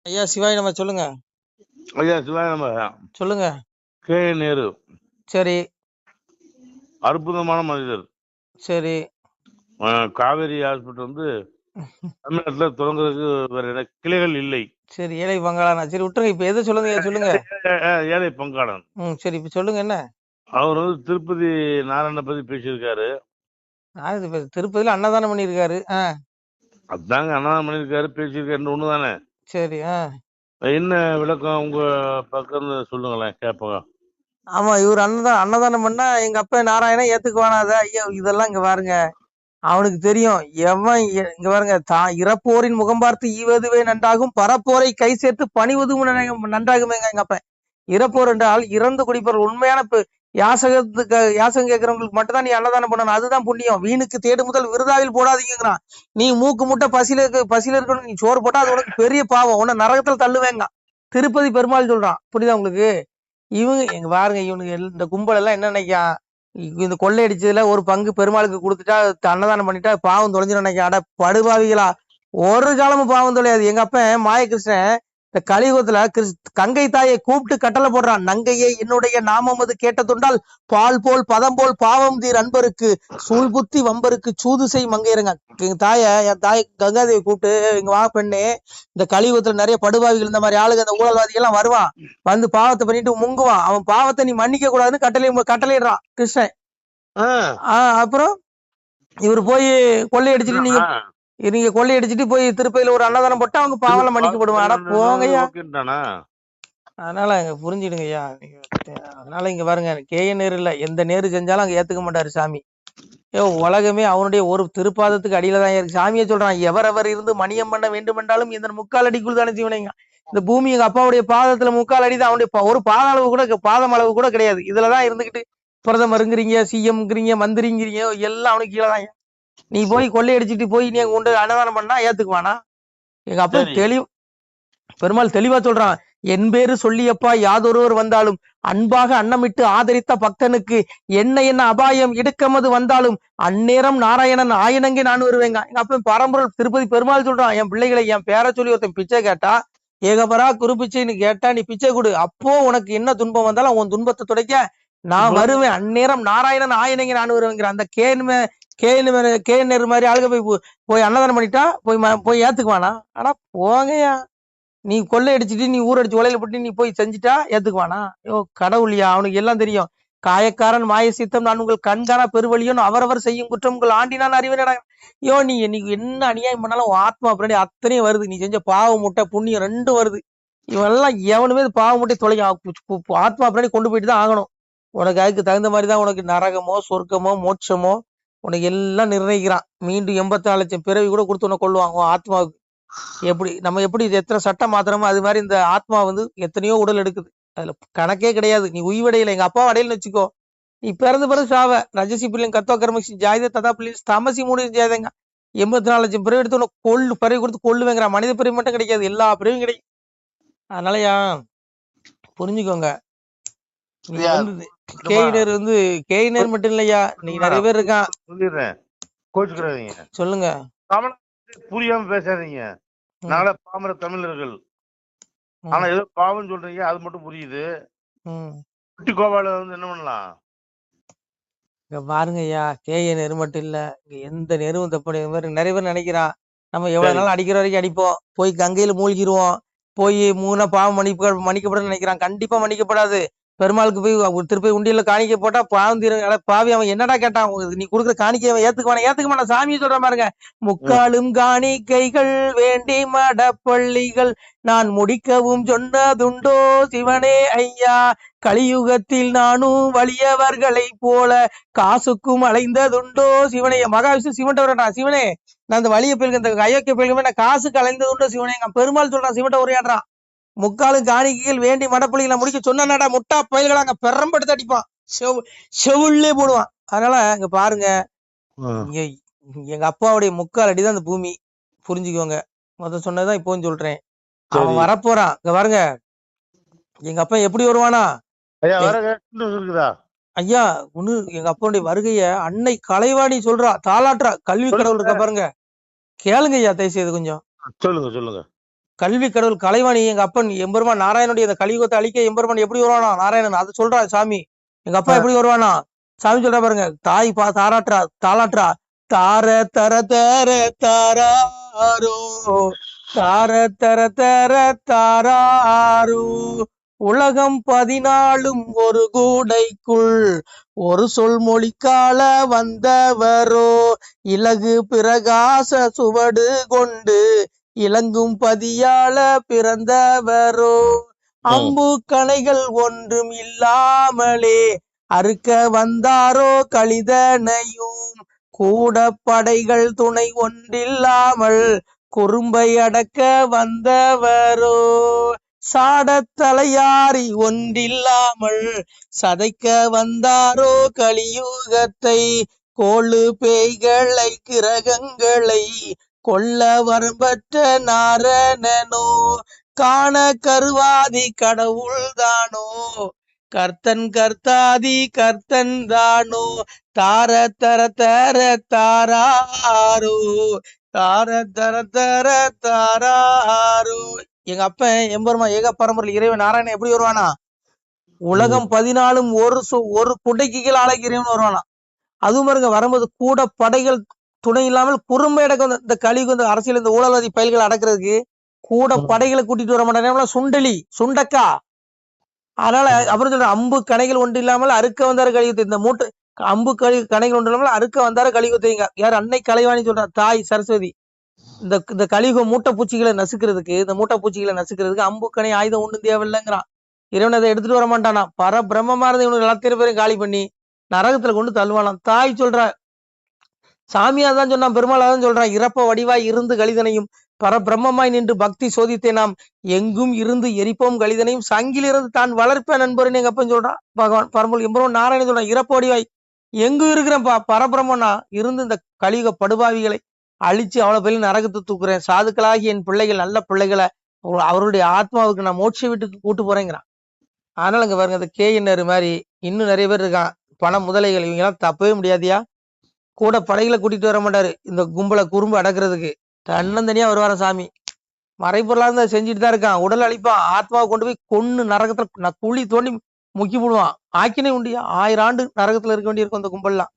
ஐயா சிவாய் நம்ம சொல்லுங்க. ஐயா சிவாய நம்ம சொல்லுங்க. கே நேரு சரி அற்புதமான மனிதர். சரி. காவேரி ஹாஸ்பிட்டல் வந்து தமிழ்நாட்டுல தொடங்குறதுக்கு வேற என்ன கிளைகள் இல்லை. சரி ஏழை பங்காளனா சரி விட்டுருங்க. இப்ப எது சொல்லுங்க சொல்லுங்க. ஏழை பங்காளன். சரி இப்ப சொல்லுங்க என்ன. அவர் வந்து திருப்பதி நாராயண பத்தி பேசியிருக்காரு. இப்ப திருப்பதியில அன்னதானம் பண்ணிருக்காரு. அதாங்க அண்ணாதான் பண்ணியிருக்காரு, பேசியிருக்காரு, ஒண்ணுதானே. சரி. என்ன விளக்கம் உங்க பக்கம் சொல்லுங்களேன், கேட்போங்க. ஆமா இவர் அன்னதானம் பண்ணா எங்க அப்பா நாராயணன் ஏத்துக்குவானாத ஐயோ இதெல்லாம் இங்க பாருங்க. அவனுக்கு தெரியும் எவன் இங்க பாருங்க இறப்போரின் முகம் பார்த்து ஈவதுவே நன்றாகும் பரப்போரை கை சேர்த்து பணிவதும் நன்றாகுமேங்க எங்க அப்ப. இறப்போர் என்றால் இறந்து குடிப்பவர் உண்மையான யாசகம் கேட்கறவங்களுக்கு மட்டும்தான் நீ அன்னதானம் பண்ணணும். அதுதான் புண்ணியம். வீணுக்கு தேடு முதல் விருதாவில் போடாதீங்கிறான். நீ மூக்கு முட்டை பசியில இருக்கணும் நீ சோறு போட்டா அது உனக்கு பெரிய பாவம். உன்னை நரகத்தில் தள்ளுவேங்க. திருப்பதி பெருமாள் சொல்றான். புரியுதா உங்களுக்கு? இவங்க எங்க பாருங்க இவனுக்கு இந்த கும்பல் எல்லாம் என்ன நினைக்கா, இந்த கொள்ளையடிச்சதுல ஒரு பங்கு பெருமாளுக்கு கொடுத்துட்டா அன்னதானம் பண்ணிட்டா பாவம் தொலைஞ்சிடும் நினைக்க. அட படுபாவிகளா, ஒரு காலமும் பாவம் தொலையாது. எங்க அப்ப மாயகிருஷ்ணன் இந்த கலியுகத்துல கங்கை தாயை கூப்பிட்டு கட்டளை போடுறான். நங்கையே என்னுடைய நாமமது கேட்டதுண்டால் பால் போல் பதம் போல் பாவம் தீர் அன்பருக்கு சூழ் புத்தி வம்பருக்கு சூது செய் மங்கையருங்க. எங்க என் தாய் கங்காதேவி கூப்பிட்டு எங்க வா பெண்ணே, இந்த கலியுகத்துல நிறைய படுபாவிகள் இந்த மாதிரி ஆளுங்க இந்த ஊழல்வாதிகள் எல்லாம் வருவான், வந்து பாவத்தை பண்ணிட்டு முங்குவான். அவன் பாவத்தை நீ மன்னிக்க கூடாதுன்னு கட்டளையிடுறான் கிருஷ்ணன். அப்புறம் இவர் போய் கொள்ளையடிச்சிட்டு நீங்க கொள்ளையடிச்சிட்டு போய் திருப்பதியில ஒரு அன்னதானம் போட்டா அவங்க பாவம் மன்னிக்கப்படுவான். போங்கய்யா. அதனால அங்க புரிஞ்சிடுங்க ஐயா. அதனால இங்க பாருங்க, நேரு இல்ல எந்த நேரு செஞ்சாலும் அங்க ஏத்துக்க மாட்டாரு சாமி. உலகமே அவனுடைய ஒரு திருப்பாதத்துக்கு அடியில தான் இருக்கு. சாமியை சொல்றான், எவரவர் இருந்து மணியம் பண்ண வேண்டும் என்றாலும் இந்த முக்கால் அடிக்குள் தானே செய்வனைங்க. இந்த பூமி எங்க அப்பாவுடைய பாதத்துல முக்கால் அடிதான். அவனுடைய ஒரு பாத அளவு கூட பாதம் அளவு கூட கிடையாது. இதுலதான் இருந்துகிட்டு பிரதமருங்கிறீங்க, சிஎம்ங்கிறீங்க, மந்திரிங்கிறீங்க, எல்லாம் அவனுக்கு கீழதான். நீ போய் கொள்ளையடிச்சிட்டு போய் நீ கொண்டு அன்னதானம் பண்ணா ஏத்துக்குவானா? எங்க அப்பா பெருமாள் தெளிவா சொல்றான், என் பேரு சொல்லியப்பா யாதொருவர் வந்தாலும் அன்பாக அன்னமிட்டு ஆதரித்த பக்தனுக்கு என்ன என்ன அபாயம் இடுக்கமது வந்தாலும் அந்நேரம் நாராயணன் ஆயனங்கே நான் வருவேங்க. எங்க அப்ப பரம்பொருள் திருப்பதி பெருமாள் சொல்றான், என் பிள்ளைகளை என் பேரை சொல்லி ஒருத்தன் பிச்சை கேட்டா, ஏகபரா குரு பிச்சைன்னு கேட்டா நீ பிச்சை கொடு. அப்போ உனக்கு என்ன துன்பம் வந்தாலும் உன் துன்பத்தை துடைக்க நான் வருவேன். அந்நேரம் நாராயணன் ஆயனங்கே நான் வருவேங்கிற அந்த கேன்னு மாதிரி ஆளுக போய் அன்னதானம் பண்ணிட்டா போய் ஏத்துக்குவானா? ஆனா போங்கயா. நீ கொள்ளையடிச்சிட்டு நீ ஊரடிச்சு உலையில போட்டு நீ போய் செஞ்சுட்டா ஏத்துக்குவானா? கடவுளியா, அவனுக்கு எல்லாம் தெரியும். காயக்காரன் மாய சித்தம் நான் உங்கள் கண்காணா பெருவழியோன்னு அவரவர் செய்யும் குற்றம் உங்கள் ஆண்டினான் அறிவினடா. நீ என்ன அநியாயம் பண்ணாலும் ஆத்மா பின்னாடி அத்தனையும் வருது. நீ செஞ்ச பாவ முட்டை புண்ணியம் ரெண்டும் வருது. இவெல்லாம் எவனுமே பாவ முட்டை தொலைக்க ஆத்மா பின்னாடி கொண்டு போயிட்டு தான் ஆகணும். உனக்கு அதுக்கு தகுந்த மாதிரிதான் உனக்கு நரகமோ சொர்க்கமோ மோட்சமோ உனக்கு எல்லாம் நிர்ணயிக்கிறான். மீண்டும் 84 லட்சம் பிறவி கூட கொடுத்து உன்னை கொள்ளுவாங்க ஆத்மாவுக்கு. எப்படி எத்தனை சட்டம் மாத்திரமோ அது மாதிரி இந்த ஆத்மா வந்து எத்தனையோ உடல் எடுக்குது. அதுல கணக்கே கிடையாது. நீ உய்வடையில எங்க அப்பா அடையில வச்சுக்கோ, நீ பிறந்து பிறகு சாவ. ரஜசி பிள்ளைங்க கத்தோ கர்மசி ஜாயுத ததா பிள்ளைங்க தமசி மூணு ஜாயுதங்க. 84 லட்சம் பிறவி எடுத்து உனக்கு பிறவி கொடுத்து கொள்ளுவேங்கிறான். மனித பிறவி மட்டும் கிடைக்காது, எல்லா பிறவியும் கிடைக்கும். அதனாலயா புரிஞ்சுக்கோங்க. நீ வந்து கேயினர் மட்டும் இல்லையா, நீ நிறைய பேர் இருக்கான். சொல்லுங்க. புரியாம பேசாதீங்க. நாள பாமர தமிழர்கள் ஆனா ஏதோ பாவம் சொல்றீங்க, அது மட்டும் புரியுது. குட்டி கோபால வந்து என்ன பண்ணலாம்? பாருங்க ஐயா, நேரு மட்டும் இல்ல, எந்த நேரும் தப்பு. நிறைய பேர் நினைக்கிறான் நம்ம எவ்வளவு நாள் அடிக்கிற வரைக்கும் அடிப்போம், போய் கங்கையில மூழ்கிடுவோம், போய் மூணா பாவம் மன்னிக்கப்பட நினைக்கிறான். கண்டிப்பா மன்னிக்கப்படாது. பெருமாளுக்கு போய் திருப்பி உண்டியல காணிக்க போட்டா பாவம் தீரும். பாவி அவன் என்னடா கேட்டான், நீ கொடுக்குற காணிக்கை ஏத்துக்க மாட்டான். சாமியை சொல்ற பாருங்க, முக்காலும் காணிக்கைகள் வேண்டி மடப்பள்ளிகள் நான் முடிக்கவும் சொன்னதுண்டோ சிவனே ஐயா, கலியுகத்தில் நானும் வலியவர்களை போல காசுக்கும் அலைந்ததுண்டோ சிவனே. மகாவிஷ்ணு சிவன்ட்ட வரட்டான், சிவனே நான் அந்த வலிய போயிருக்க இந்த அயோக்கிய போயிருக்கமே நான் காசுக்கு அலைந்ததுண்டோ சிவனே. பெருமாள் சொல்றான் சிவன்ட்ட உரையாடுறான், முக்காலும் காணிக்கைகள் வேண்டி மடப்பள்ளிகளை முடிக்க சொன்னா முட்டா பயில்களாங்க பெரம்பெடுத்து அடிப்பான், செவுள்ளே போடுவான். அதனால இங்க பாருங்க, எங்க அப்பாவுடைய முக்கால் அடிதான் அந்த பூமி. புரிஞ்சுக்கோங்க. மொத்தம் சொன்னதுதான் இப்போன்னு சொல்றேன். அவன் வரப்போறான். இங்க பாருங்க, எங்க அப்பா எப்படி வருவானா ஐயா, ஒண்ணு எங்க அப்பாவுடைய வருகைய அன்னை கலைவாணி சொல்றா, தாளாட்டுறா. கல்வி கடவுள் இருக்க பாருங்க, கேளுங்க ஐயா தயவு செய்து கொஞ்சம். சொல்லுங்க. கல்வி கடவுள் கலைவாணி எங்க அப்பன் எம்பெருமான் நாராயணனுடைய இந்த கலியுகத்தை அழிக்க எம்பெருமான் எப்படி வருவானா நாராயணன் அதை சொல்றா சாமி. எங்க அப்பா எப்படி வருவானா சாமி சொல்றா பாருங்க. தாய் தாராட்டுறா தாளாட்டுறா. தார தர தர தாராரோ தார தர தர தாராரோ உலகம் 14 ஒரு கூடைக்குள் ஒரு சொல் மொழிக்கால வந்தவரோ இலகு பிரகாச சுவடு கொண்டு இலங்கும் பதியால பிறந்தவரோ அம்பு கணைகள் ஒன்றும் இல்லாமலே அறுக்க வந்தாரோ கலிதனையும் கூட படைகள் துணை ஒன்றில்லாமல் குறும்பை அடக்க வந்தவரோ சாடத்தலையாரி ஒன்றில்லாமல் சதைக்க வந்தாரோ கலியுகத்தை கோளு பேய்களை கிரகங்களை கொல்ல வரம்பற்ற நாரணனோ காண கருவாதி கடவுள் தானோ கர்த்தன் கர்த்தாதி கர்த்தன் தானோ தார தர தர தாராரோ தார தர தர தாராரோ. எங்க அப்பன் எம்பெருமா ஏக பரம்பரை இறைவன் நாராயணன் எப்படி வருவானா உலகம் 14 ஒரு குடைக்கு கீழே ஆளைக்கு இறைவன் வருவானா. அதுவும் பாருங்க வரும்போது கூட படைகள் துணை இல்லாமல் குறும்பை அடக்க இந்த கலிக்கு இந்த அரசியல் இந்த ஊழல்வாதி பயில்களை அடக்கிறதுக்கு கூட படைகளை கூட்டிட்டு வர மாட்டாங்க. சுண்டலி சுண்டக்கா. அதனால அப்புறம் சொல்ற அம்பு கணைகள் ஒன்று இல்லாமல் அறுக்க வந்தாரு கலியுகத்தை. இந்த மூட்டை அம்பு கணைகள் ஒன்று இல்லாமல் அறுக்க வந்தாரு கலியுகத்தைங்க. யார் அன்னை கலைவாணி சொல்றா தாய் சரஸ்வதி. இந்த கலியுகம் மூட்டை பூச்சிகளை நசுக்கிறதுக்கு இந்த மூட்டை பூச்சிகளை நசுக்கிறதுக்கு அம்பு கணை ஆயுதம் ஒன்றும் தேவையில்லைங்கிறான். இறைவன் அதை எடுத்துட்டு வர மாட்டானா. பிரம்மமா இருந்து இவனுக்கு எல்லாத்திரம் பேரையும் காலி பண்ணி நரகத்துல கொண்டு தள்ளுவானாம். தாய் சொல்ற சாமியா தான் சொன்னான் பெருமாளா தான் சொல்றான். இறப்ப வடிவாய் இருந்து கலிதனையும் பிரம்மமாய் நின்று பக்தி சோதித்தே நாம் எங்கும் இருந்து எரிப்போம் கலிதனையும் சங்கிலிருந்து தான் வளர்ப்பேன் நண்பர்னு எங்க அப்பன் சொல்றான். பகவான் பரம்பொருள் எம்பெருமான் நாராயணன் சொல்றான் இறப்ப வடிவாய் எங்கு இருக்கிறேன் பரபிரம்மனா இருந்து இந்த கலியுக படுபாவிகளை அழிச்சு அவ்வளவு பேர் நரகத்தை தூக்குறேன். சாதுக்களாகி என் பிள்ளைகள் நல்ல பிள்ளைகளை அவருடைய ஆத்மாவுக்கு நான் மோட்ச வீட்டுக்கு கூட்டு போறேங்கிறான். அதனால இங்க பாருங்க அந்த கேயினர் மாதிரி இன்னும் நிறைய பேர் இருக்கான். பண முதலைகள் இவங்க எல்லாம் தப்பவே முடியாதியா. கூட படைகளை கூட்டிட்டு வர மாட்டாரு இந்த கும்பலை குறும்பு அடக்கிறதுக்கு. தன்னந்தனியா வருவார சாமி. மறைப்பொருளா இருந்தா செஞ்சுட்டு தான் இருக்கான். உடல் அழிப்பான். ஆத்மாவை கொண்டு போய் கொன்னு நரகத்துல குழி தோண்டி முக்கி போடுவான். ஆக்கினே உண்டியா 1000 ஆண்டு நரகத்துல இருக்க வேண்டியிருக்கும் அந்த கும்பல்லாம்.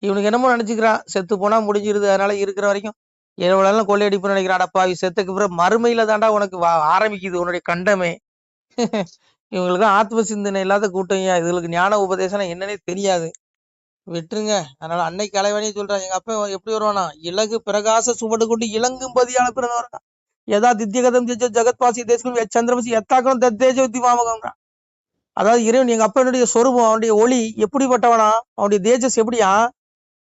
இவனுக்கு என்னமோ நினைச்சுக்கிறான் செத்து போனா முடிஞ்சிருது. அதனால இருக்கிற வரைக்கும் எவ்வளவு கொள்ளையடிப்புன்னு நினைக்கிறான். அடப்பாவி செத்துக்கு பிறகு மறுமையில தாண்டா உனக்கு ஆரம்பிக்குது உன்னுடைய கண்டமே. இவங்களுக்கு ஆத்ம சிந்தனை இல்லாத கூட்டம். இதுகளுக்கு ஞான உபதேசம் என்னன்னே தெரியாது. விட்டுருங்க. அதனால அன்னை கலைவாணியை சொல்றான் எங்க அப்பா எப்படி வருவானா இலகு பிரகாச சுவடு கொண்டு இலங்கும் பதியால பிறந்து வரான். எதா தித்யகதம் ஜெகத்பாசி தேசம் சந்திரமசி எத்தாக்கம் தேஜவதி மாமகம்ங்கிறான். அதாவது இறைவன் எங்க அப்பனுடைய சொரூபம் அவனுடைய ஒளி எப்படிப்பட்டவனா அவனுடைய தேஜஸ் எப்படியா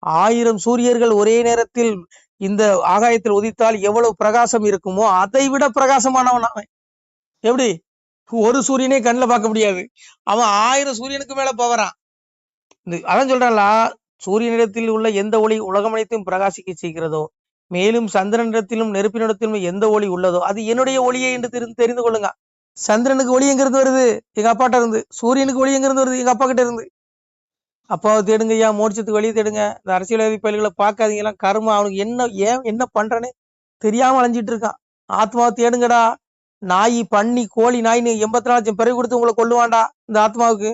1000 சூரியர்கள் ஒரே நேரத்தில் இந்த ஆகாயத்தில் உதித்தால் எவ்வளவு பிரகாசம் இருக்குமோ அதை விட பிரகாசமானவன் அவன். எப்படி ஒரு சூரியனே கண்ணுல பார்க்க முடியாது. அவன் 1000 சூரியனுக்கு மேல பவறான். அதான் சொல்றான்ல சூரியனிடத்தில் உள்ள எந்த ஒளி உலகம் அனைத்தும் பிரகாசிக்க செய்கிறதோ மேலும் சந்திரனிடத்திலும் நெருப்பினிடத்திலும் எந்த ஒளி உள்ளதோ அது என்னுடைய ஒளியை என்று தெரிந்து கொள்ளுங்க. சந்திரனுக்கு ஒளி எங்க இருந்து வருது எங்க அப்பாட்ட இருந்து. சூரியனுக்கு ஒளி எங்க இருந்து வருது எங்க அப்பா கிட்ட இருந்து. அப்பாவை தேடுங்க ஐயா மோட்சத்துக்கு வழியை தேடுங்க. இந்த அரசியல்வாதி பயில்களை பார்க்காதீங்கலாம். கர்மம் அவனுக்கு என்ன பண்றனே தெரியாம அலைஞ்சிட்டு இருக்கான். ஆத்மாவை தேடுங்கடா. நாய் பன்னி கோழி நாயின்னு 84 லட்சம் பிறகு கொடுத்து உங்களை கொல்லுவான்டா. இந்த ஆத்மாவுக்கு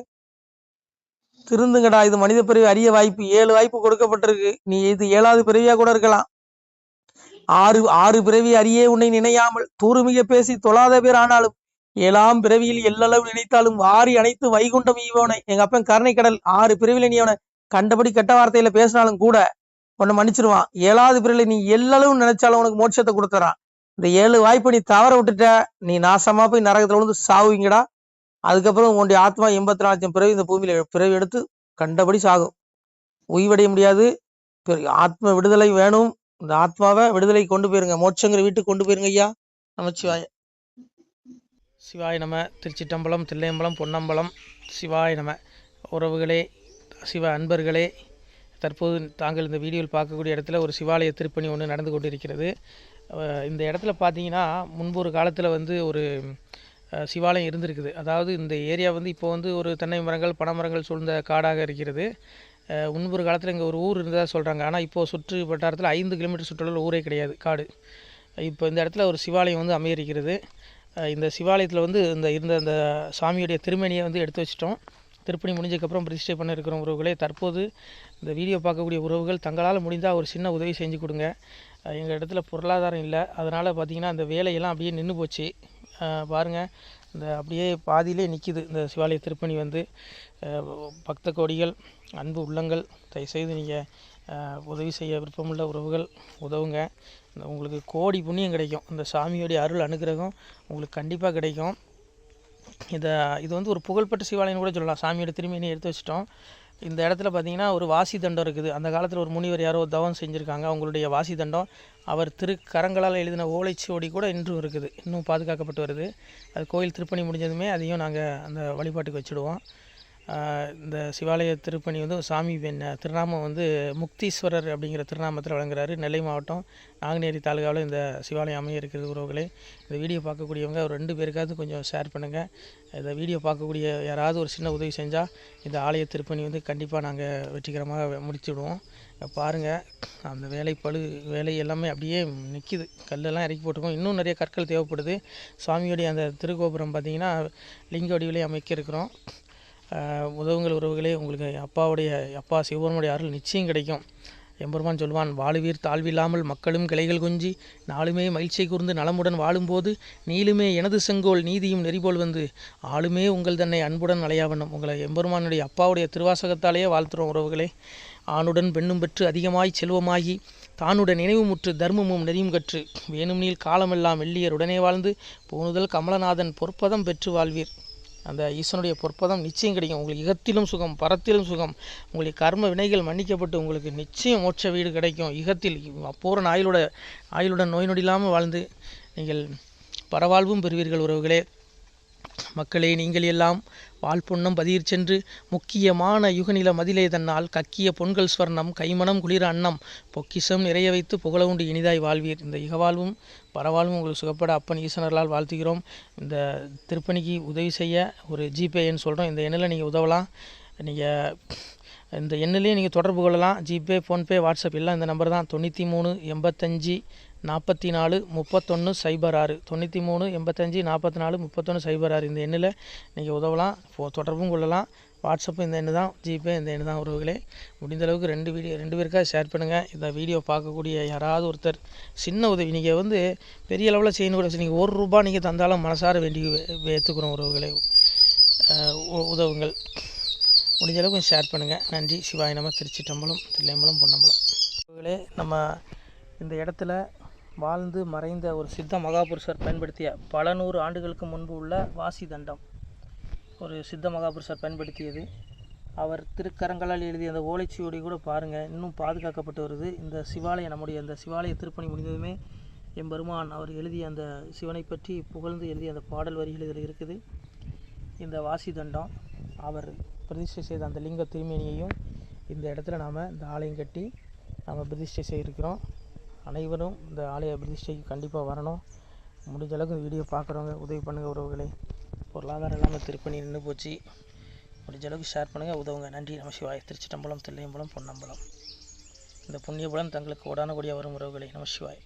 திருந்துங்கடா. இது மனித பிறவி அரிய வாய்ப்பு. 7 வாய்ப்பு கொடுக்கப்பட்டிருக்கு. நீ இது 7வது பிறவியா கூட இருக்கலாம். 6 பிறவி அறியே உன்னை நினையாமல் தூருமிக பேசி தொழாத பேர் ஆனாலும் 7ஆம் பிறவியில் எல்லளவு நினைத்தாலும் வாரி அனைத்து வைகுண்டம் ஈவோனை. எங்க அப்பன் கருணை கடல் 6 பிறவில நீ அவனை கண்டபடி கெட்ட வார்த்தையில பேசினாலும் கூட உன்னை மன்னிச்சிருவான். 7வது பிறவில நீ எல்லளவு நினைச்சாலும் உனக்கு மோட்சத்தை கொடுத்துறான். இந்த 7 வாய்ப்பை நீ தவற விட்டுட்ட நீ நாசமா போய் நரகத்துல விழுந்து சாவுவீங்கடா. அதுக்கப்புறம் உன்னுடைய ஆத்மா 84 லட்சம் பிறவி இந்த பூமியில பிறவி எடுத்து கண்டபடி சாகும். உய்வடைய முடியாது. ஆத்ம விடுதலை வேணும். இந்த ஆத்மாவை விடுதலை கொண்டு போயிருங்க. மோட்சங்கிற வீட்டுக்கு கொண்டு போயிருங்க ஐயா. நமச்சிவாய. சிவாய நம. திருச்சிட்டம்பலம் தில்லையம்பலம் பொன்னம்பலம். சிவாய நம. உறவுகளே சிவ அன்பர்களே, தற்போது தாங்கள் இந்த வீடியோவில் பார்க்கக்கூடிய இடத்துல ஒரு சிவாலய திருப்பணி ஒன்று நடந்து கொண்டிருக்கிறது. இந்த இடத்துல பார்த்தீங்கன்னா முன்பு ஒரு காலத்தில் ஒரு சிவாலயம் இருந்திருக்குது. அதாவது இந்த ஏரியா இப்போ ஒரு தென்னை மரங்கள் பனை மரங்கள் சூழ்ந்த காடாக இருக்கிறது. முன்பொரு காலத்தில் இங்கே ஒரு ஊர் இருந்ததாக சொல்கிறாங்க. ஆனால் இப்போது சுற்று வட்டாரத்தில் 5 கிலோமீட்டர் சுற்றுலாவில் ஊரே கிடையாது, காடு. இப்போ இந்த இடத்துல ஒரு சிவாலயம் வந்து அமைய இருக்கிறது. இந்த சிவாலயத்தில் வந்து இருந்த அந்த சாமியுடைய திருமேனியை வந்து எடுத்து வச்சிட்டோம். திருப்பணி முடிஞ்சதுக்கப்புறம் பிரதிஷ்டை பண்ண இருக்கிற உறவுகளே, தற்போது இந்த வீடியோ பார்க்கக்கூடிய உறவுகள் தங்களால் முடிந்தால் ஒரு சின்ன உதவி செஞ்சு கொடுங்க. எங்கள் இடத்துல பொருளாதாரம் இல்லை, அதனால் பார்த்திங்கன்னா அந்த வேலையெல்லாம் அப்படியே நின்று போச்சு. பாருங்கள், இந்த அப்படியே பாதியிலே நிற்கிது இந்த சிவாலய திருப்பணி வந்து. பக்த கோடிகள், அன்பு உள்ளங்கள், தயவுசெய்து நீங்கள் உதவி செய்ய விருப்பமுள்ள உறவுகள் உதவுங்க. உங்களுக்கு கோடி புண்ணியம் கிடைக்கும். இந்த சாமியோடைய அருள் அனுகிரகம் உங்களுக்கு கண்டிப்பாக கிடைக்கும். இது வந்து ஒரு புகழ்பெற்ற சிவாலயம் கூட சொல்லலாம். சாமியோட திருமேனியை எடுத்து வச்சிட்டோம். இந்த இடத்துல பார்த்திங்கன்னா ஒரு வாசி தண்டம் இருக்குது. அந்த காலத்தில் ஒரு முனிவர் யாரோ தவம் செஞ்சுருக்காங்க. அவங்களுடைய வாசி தண்டம் அவர் திருக்கரங்களால் எழுதின ஓலைச்சுவடி கூட இன்றும் இருக்குது, இன்னும் பாதுகாக்கப்பட்டு வருது. அது கோயில் திருப்பணி முடிஞ்சதுமே அதையும் நாங்கள் அந்த வழிபாட்டுக்கு வச்சுடுவோம். இந்த சிவாலய திருப்பணி வந்து சாமி திருநாமம் வந்து முக்தீஸ்வரர் அப்படிங்கிற திருநாமத்தில் வழங்குறாரு. நெல்லை மாவட்டம் நாங்குநேரி தாலுகாவில் இந்த சிவாலயம் அமைய இருக்கிறது உறவுகளே. இந்த வீடியோ பார்க்கக்கூடியவங்க ஒரு 2 பேருக்காவது கொஞ்சம் ஷேர் பண்ணுங்கள். இந்த வீடியோ பார்க்கக்கூடிய யாராவது ஒரு சின்ன உதவி செஞ்சால் இந்த ஆலய திருப்பணி வந்து கண்டிப்பாக நாங்கள் வெற்றிகரமாக முடிச்சுடுவோம். பாருங்கள், அந்த வேலை எல்லாமே அப்படியே நிற்கிது. கல்லெல்லாம் இறக்கி போட்டிருக்கோம். இன்னும் நிறைய கற்கள் தேவைப்படுது. சுவாமியோடைய அந்த திருக்கோபுரம் பார்த்திங்கன்னா லிங்க வடிவிலே அமைக்க இருக்கிறோம். உதவுங்கள் உறவுகளே. உங்களுக்கு அப்பா சிவபெருமானுடைய அருள் நிச்சயம் கிடைக்கும். எம்பெருமான் சொல்வான், வாழுவீர் தாழ்வில்லாமல் மக்களும் கிளைகள் கொஞ்சி நாளுமே மகிழ்ச்சி கூர்ந்து நலமுடன் வாழும்போது நீளுமே எனது செங்கோல் நீதியும் நெறிபோல் வந்து ஆளுமே உங்கள் தன்னை அன்புடன் அலையாவண்ணம். உங்களை எம்பெருமானுடைய அப்பாவுடைய திருவாசகத்தாலேயே வாழ்த்துறோம் உறவுகளே. ஆணுடன் பெண்ணும் பெற்று அதிகமாய் செல்வமாகி தானுடன் நினைவுமுற்று தர்மமும் நெறியும் கற்று வேணும் நீள் காலமெல்லாம் வெள்ளியர் உடனே வாழ்ந்து போனுதல் கமலநாதன் பொற்பதம் பெற்று வாழ்வீர். அந்த ஈசனுடைய பொற்பதம் நிச்சயம் கிடைக்கும். உங்களுக்கு இகத்திலும் சுகம், பரத்திலும் சுகம். உங்களுடைய கர்ம வினைகள் மன்னிக்கப்பட்டு உங்களுக்கு நிச்சயம் மோட்ச வீடு கிடைக்கும். இகத்தில் பூரண ஆயுளுடன் நோய் நொடி இல்லாமல் வாழ்ந்து நீங்கள் பரவாழ்வும் பெறுவீர்கள் உறவுகளே. மக்களே, நீங்கள் எல்லாம் வாழ்பொன்னம் பதியிற் சென்று முக்கியமான யுகநில மதிலே தன்னால் கக்கிய பொன்கள் ஸ்வர்ணம் கைமணம் குளிர அன்னம் பொக்கிஷம் நிறைய வைத்து புகழ உண்டு இனிதாய் வாழ்வீர். இந்த இகவாழ்வும் பரவாழ்வும் உங்களுக்கு சுகப்பட அப்பன் ஈசனர்களால் வாழ்த்துகிறோம். இந்த திருப்பணிக்கு உதவி செய்ய ஒரு ஜிபே எண் சொல்கிறோம். இந்த எண்ணில் நீங்கள் உதவலாம். நீங்கள் இந்த எண்ணிலேயே நீங்கள் தொடர்பு கொள்ளலாம். ஜிபே, ஃபோன்பே, வாட்ஸ்அப் எல்லாம் இந்த நம்பர் தான். 93 85 44 31 06 93 85 44 31 06. இந்த எண்ணில் நீங்கள் உதவலாம், தொடர்பும் கொள்ளலாம். வாட்ஸ்அப்பு இந்த எண்ணு தான், ஜிபே இந்த எண்ணு தான் உறவுகளே. முடிந்தளவுக்கு 2 பேருக்காக ஷேர் பண்ணுங்கள். இந்த வீடியோ பார்க்கக்கூடிய யாராவது ஒருத்தர் சின்ன உதவி, நீங்கள் வந்து பெரிய அளவில் செய்யணும் கூட, நீங்கள் ₹1 நீங்கள் தந்தாலும் மனசார வேண்டி ஏற்றுக்கிறோம் உறவுகளே. உதவுங்கள். முடிஞ்ச அளவுக்கு கொஞ்சம் ஷேர் பண்ணுங்கள். நன்றி. சிவாய நம. திருச்சிற்றம்பலம், தில்லையம்பலம், பொன்னம்பலம். உறவுகளே, நம்ம இந்த இடத்துல வாழ்ந்து மறைந்த ஒரு சித்த மகாபுருஷர் பயன்படுத்திய பல 100 ஆண்டுகளுக்கு முன்பு உள்ள வாசி தண்டம் ஒரு சித்த மகாபுருஷர் பயன்படுத்தியது. அவர் திருக்கரங்களால் எழுதிய அந்த ஓலைச்சுவடி கூட பாருங்கள், இன்னும் பாதுகாக்கப்பட்டு வருது. இந்த சிவாலயம், நம்முடைய இந்த சிவாலய திருப்பணி முடிந்ததுமே எம்பெருமான் அவர் எழுதிய அந்த சிவனை பற்றி புகழ்ந்து எழுதிய அந்த பாடல் வரிகள் இதில் இருக்குது. இந்த வாசி தண்டம் அவர் பிரதிஷ்டை செய்த அந்த லிங்க திருமேனியையும் இந்த இடத்துல நாம் இந்த ஆலயம் கட்டி நாம் பிரதிஷ்டை செய்திருக்கிறோம். அனைவரும் இந்த ஆலய பிரதிஷ்டைக்கு கண்டிப்பாக வரணும். முடிஞ்ச அளவுக்கு வீடியோ பார்க்குறவங்க உதவி பண்ணுங்கள் உறவுகளே. பொருளாதாரம் இல்லாமல் திருப்பணி நின்று போச்சு. முடிஞ்ச அளவுக்கு ஷேர் பண்ணுங்கள், உதவுங்க. நன்றி. நம சிவாய. திருச்சிற்றம்பலம், தில்லையம்பலம், பொன்னம்பலம். இந்த புண்ணியபலம் தங்களுக்கு கோடான கோடியாக வரும் உறவுகளே. நம சிவாய.